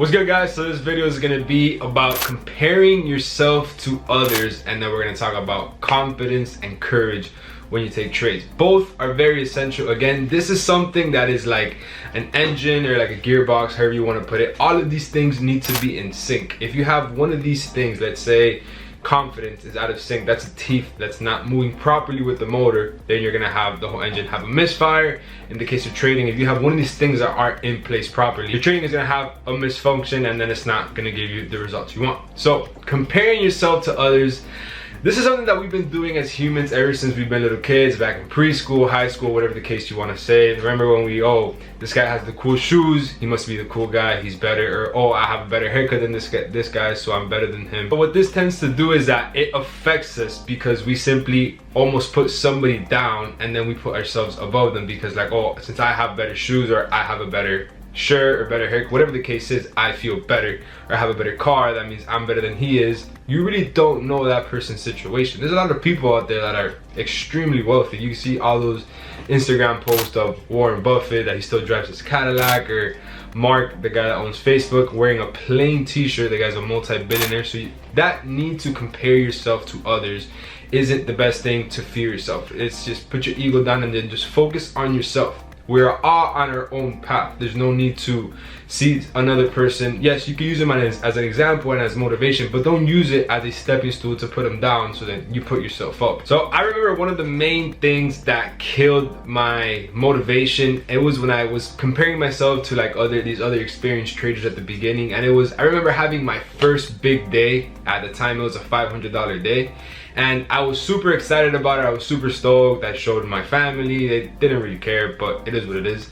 What's good, guys? So this video is going to be about comparing yourself to others, and then we're going to talk about confidence and courage when you take trades. Both are very essential. Again, this is something that is like an engine or like a gearbox, however you want to put it. All of these things need to be in sync. If you have one of these things, let's say confidence is out of sync, that's a teeth that's not moving properly with the motor, then you're gonna have the whole engine have a misfire. In the case of trading, if you have one of these things that aren't in place properly, your trading is gonna have a misfunction, and then it's not gonna give you the results you want. So comparing yourself to others, this is something that we've been doing as humans ever since we've been little kids, back in preschool, high school, whatever the case you want to say. Remember when we, oh, this guy has the cool shoes, he must be the cool guy, he's better, or oh, I have a better haircut than this guy, so I'm better than him. But what this tends to do is that it affects us because we simply almost put somebody down, and then we put ourselves above them because like, oh, since I have better shoes, or I have a better shirt or better hair, whatever the case is, I feel better, or I have a better car, that means I'm better than he is. You really don't know that person's situation. There's a lot of people out there that are extremely wealthy. You see all those Instagram posts of Warren Buffett that he still drives his Cadillac, or Mark, the guy that owns Facebook, wearing a plain t-shirt. The guy's a multi-billionaire. So that need to compare yourself to others isn't the best thing to fear yourself. It's just put your ego down and then just focus on yourself. We are all on our own path. There's no need to see another person. Yes, you can use them as an example and as motivation, but don't use it as a stepping stool to put them down so that you put yourself up. So I remember one of the main things that killed my motivation, it was when I was comparing myself to like these other experienced traders at the beginning. And I remember having my first big day. At the time it was a $500 day, and I was super excited about it. I was super stoked. I showed my family. They didn't really care, but it is what it is.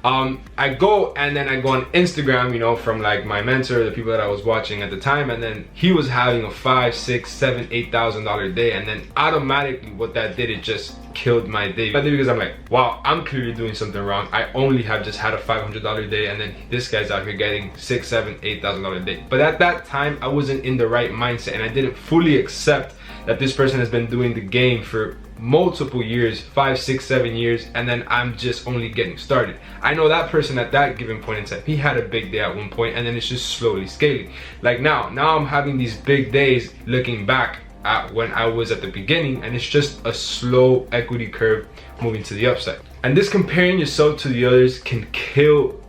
I go on Instagram, you know, from like my mentor, the people that I was watching at the time, and then he was having a $5,000, $6,000, $7,000, $8,000 day, and then automatically what that did, it just killed my day. Because I'm like, wow, I'm clearly doing something wrong. I only have just had a $500 day, and then this guy's out here getting $6,000, $7,000, $8,000 day. But at that time, I wasn't in the right mindset, and I didn't fully accept that this person has been doing the game for multiple years, 5, 6, 7 years, and then I'm just only getting started. I know that person at that given point in time, he had a big day at one point, and then it's just slowly scaling. Like now I'm having these big days looking back at when I was at the beginning, and it's just a slow equity curve moving to the upside. And this comparing yourself to the others can kill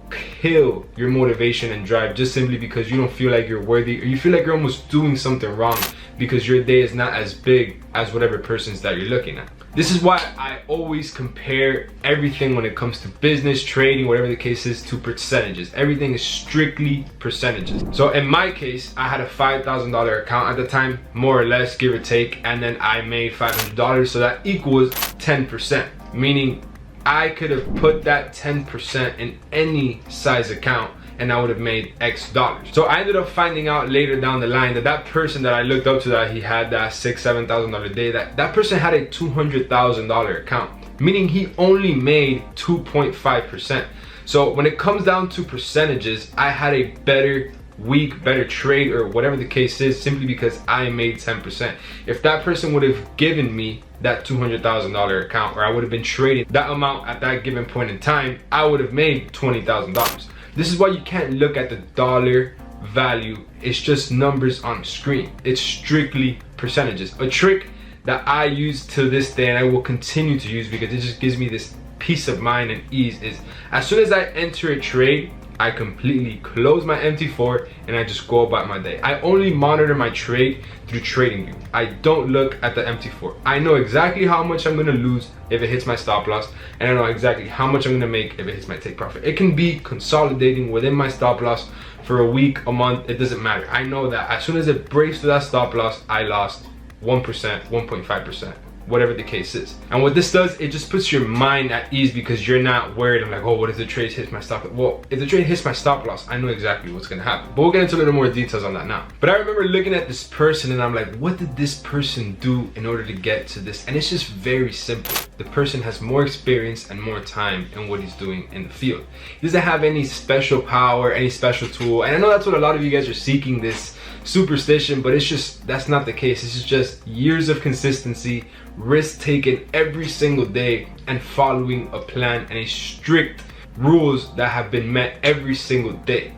your motivation and drive, just simply because you don't feel like you're worthy, or you feel like you're almost doing something wrong because your day is not as big as whatever person's that you're looking at. This is why I always compare everything when it comes to business, trading, whatever the case is, to percentages. Everything is strictly percentages. So in my case, I had a $5,000 account at the time, more or less, give or take, and then I made $500, so that equals 10%, meaning I could have put that 10% in any size account and I would have made X dollars. So I ended up finding out later down the line that person that I looked up to, that he had that $6,000, $7,000 day, that person had a $200,000 account, meaning he only made 2.5%. So when it comes down to percentages, I had a better week, better trade, or whatever the case is, simply because I made 10%. If that person would have given me that $200,000 account, or I would have been trading that amount at that given point in time, I would have made $20,000. This is why you can't look at the dollar value. It's just numbers on a screen. It's strictly percentages. A trick that I use to this day, and I will continue to use because it just gives me this peace of mind and ease, is as soon as I enter a trade, I completely close my MT4 and I just go about my day. I only monitor my trade through TradingView. I don't look at the MT4. I know exactly how much I'm gonna lose if it hits my stop loss, and I know exactly how much I'm gonna make if it hits my take profit. It can be consolidating within my stop loss for a week, a month, it doesn't matter. I know that as soon as it breaks to that stop loss, I lost 1%, 1.5%. Whatever the case is. And what this does, it just puts your mind at ease because you're not worried. I'm like, oh, what if the trade hits my stop loss? Well, if the trade hits my stop loss, I know exactly what's gonna happen. But we'll get into a little more details on that now. But I remember looking at this person and I'm like, what did this person do in order to get to this? And it's just very simple. The person has more experience and more time in what he's doing in the field. He doesn't have any special power, any special tool. And I know that's what a lot of you guys are seeking, this superstition, but it's just, that's not the case. This is just years of consistency, risk taken every single day, and following a plan and a strict rules that have been met every single day.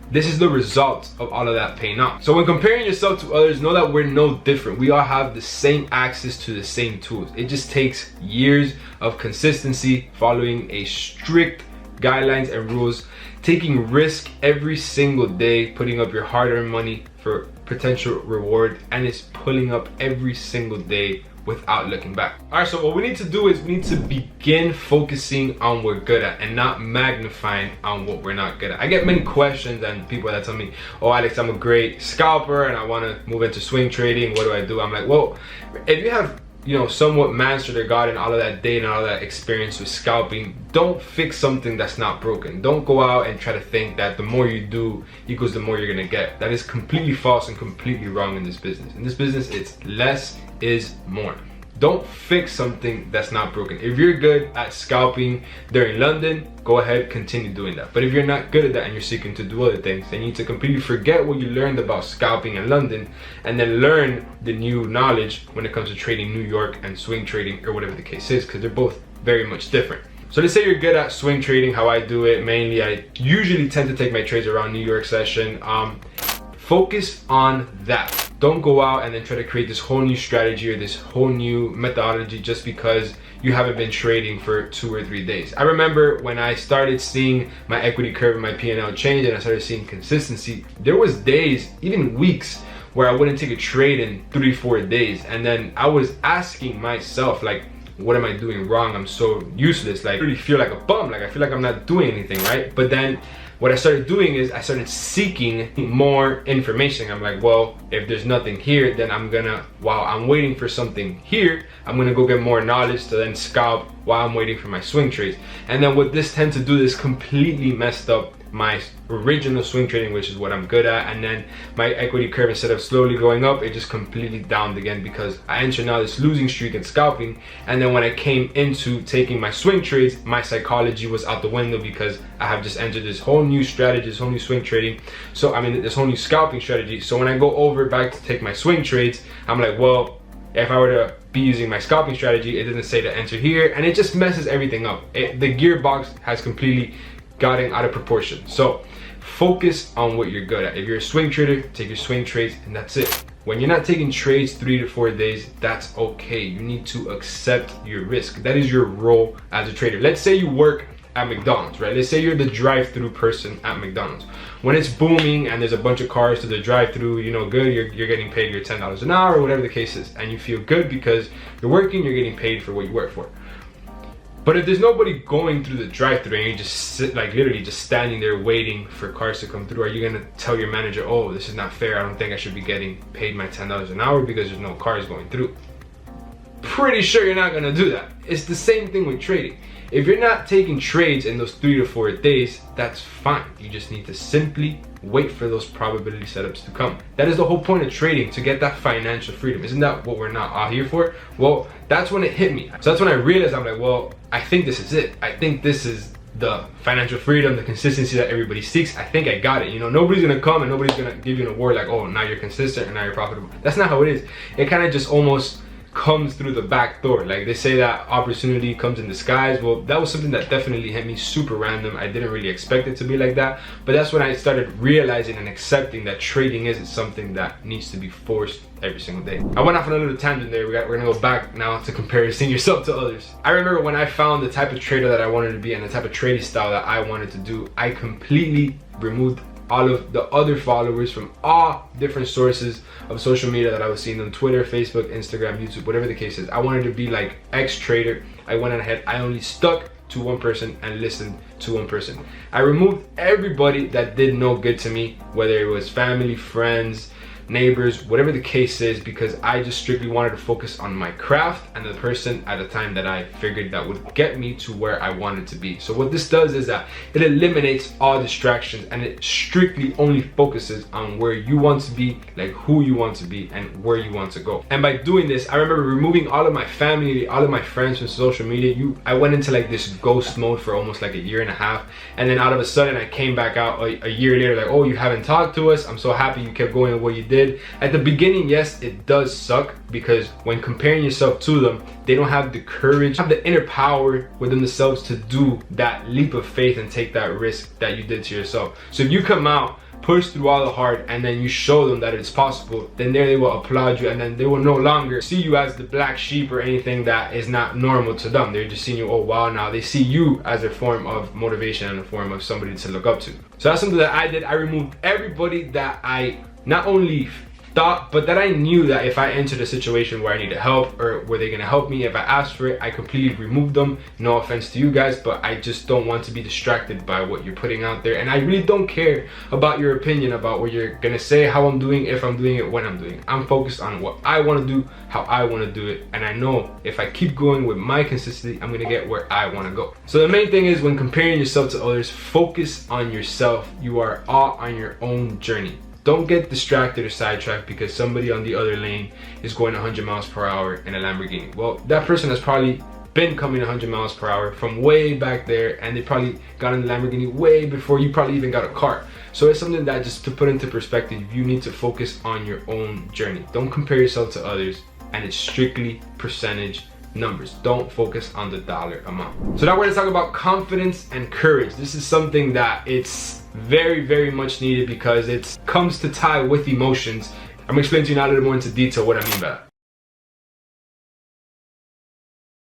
this is the result of all of that paying off. So when comparing yourself to others, know that we're no different. We all have the same access to the same tools. It just takes years of consistency, following a strict guidelines and rules, taking risk every single day, putting up your hard-earned money for potential reward, and it's pulling up every single day without looking back. All right, so what we need to do is we need to begin focusing on what we're good at and not magnifying on what we're not good at. I get many questions and people that tell me, oh Alex, I'm a great scalper and I want to move into swing trading. What do I do? I'm like, well, if you have, you know, somewhat mastered or gotten all of that data and all of that experience with scalping, don't fix something that's not broken. Don't go out and try to think that the more you do equals the more you're gonna get. That is completely false and completely wrong in this business. In this business, it's less is more. Don't fix something that's not broken. If you're good at scalping during London, go ahead, continue doing that. But if you're not good at that and you're seeking to do other things, then you need to completely forget what you learned about scalping in London and then learn the new knowledge when it comes to trading New York and swing trading or whatever the case is, because they're both very much different. So let's say you're good at swing trading, how I do it mainly. I usually tend to take my trades around New York session. Focus on that. Don't go out and then try to create this whole new strategy or this whole new methodology just because you haven't been trading for 2 or 3 days. I remember when I started seeing my equity curve and my P&L change and I started seeing consistency, there was days, even weeks, where I wouldn't take a trade in 3-4 days. And then I was asking myself, like, what am I doing wrong? I'm so useless. Like, I really feel like a bum. Like, I feel like I'm not doing anything, right? But then what I started doing is I started seeking more information. I'm like, well, if there's nothing here, then I'm gonna, while I'm waiting for something here, I'm gonna go get more knowledge to then scalp while I'm waiting for my swing trades. And then what this tends to do is completely messed up my original swing trading, which is what I'm good at. And then my equity curve, instead of slowly going up, it just completely downed again because I entered now this losing streak in scalping. And then when I came into taking my swing trades, my psychology was out the window because I have just entered this whole new strategy, this whole new swing trading. So I mean, this whole new scalping strategy. So when I go over back to take my swing trades, I'm like, well, if I were to be using my scalping strategy, it doesn't say to enter here, and it just messes everything up. The gearbox has completely gotten out of proportion. So focus on what you're good at. If you're a swing trader, take your swing trades and that's it. When you're not taking trades 3 to 4 days, that's okay. You need to accept your risk. That is your role as a trader. Let's say you work at McDonald's, right? Let's say you're the drive-through person at McDonald's. When it's booming and there's a bunch of cars to the drive-through, you know, good, you're getting paid your $10 an hour or whatever the case is, and you feel good because you're working, you're getting paid for what you work for. But if there's nobody going through the drive-thru and you just sit, like literally just standing there waiting for cars to come through, are you gonna tell your manager, oh, this is not fair, I don't think I should be getting paid my $10 an hour because there's no cars going through? Pretty sure you're not gonna do that. It's the same thing with trading. If you're not taking trades in those 3 to 4 days, that's fine. You just need to simply wait for those probability setups to come. That is the whole point of trading, to get that financial freedom. Isn't that what we're not out here for? Well, that's when it hit me. So that's when I realized, I'm like, well, I think this is it. I think this is the financial freedom, the consistency that everybody seeks. I think I got it. You know, nobody's gonna come and nobody's gonna give you an award like, oh, now you're consistent and now you're profitable. That's not how it is. It kind of just almost comes through the back door. Like they say that opportunity comes in disguise. Well, that was something that definitely hit me super random. I didn't really expect it to be like that, but that's when I started realizing and accepting that trading isn't something that needs to be forced every single day. I went off on a little tangent there. We're gonna go back now to comparing yourself to others. I remember when I found the type of trader that I wanted to be and the type of trading style that I wanted to do, I completely removed all of the other followers from all different sources of social media that I was seeing on Twitter, Facebook, Instagram, YouTube, whatever the case is. I wanted to be like X trader. I went ahead, I only stuck to one person and listened to one person. I removed everybody that did no good to me, whether it was family, friends, neighbors, whatever the case is, because I just strictly wanted to focus on my craft and the person at a time that I figured that would get me to where I wanted to be. So what this does is that it eliminates all distractions and it strictly only focuses on where you want to be, like who you want to be and where you want to go. And by doing this, I remember removing all of my family, all of my friends from social media. I went into like this ghost mode for almost like a year and a half, and then all of a sudden I came back out a year later like, oh, you haven't talked to us, I'm so happy you kept going with what you did. did. At the beginning, yes, it does suck, because when comparing yourself to them, they don't have the courage, have the inner power within themselves to do that leap of faith and take that risk that you did to yourself. So if you come out, push through all the hard, and then you show them that it's possible, then there they will applaud you, and then they will no longer see you as the black sheep or anything that is not normal to them. They're just seeing you, oh wow, now they see you as a form of motivation and a form of somebody to look up to. So that's something that I did. I removed everybody that I not only thought, but that I knew that if I entered a situation where I needed help, or were they gonna help me if I asked for it, I completely removed them. No offense to you guys, but I just don't want to be distracted by what you're putting out there. And I really don't care about your opinion about what you're gonna say, how I'm doing, if I'm doing it, when I'm doing it. I'm focused on what I wanna do, how I wanna do it. And I know if I keep going with my consistency, I'm gonna get where I wanna go. So the main thing is, when comparing yourself to others, focus on yourself. You are all on your own journey. Don't get distracted or sidetracked because somebody on the other lane is going 100 miles per hour in a Lamborghini. Well, that person has probably been coming 100 miles per hour from way back there, and they probably got in the Lamborghini way before you probably even got a car. So it's something that, just to put into perspective, you need to focus on your own journey. Don't compare yourself to others, and it's strictly percentage numbers. Don't focus on the dollar amount. So now we're going to talk about confidence and courage. This is something that it's very much needed because it comes to tie with emotions. I'm going to explain to you now a little more into detail what I mean by that.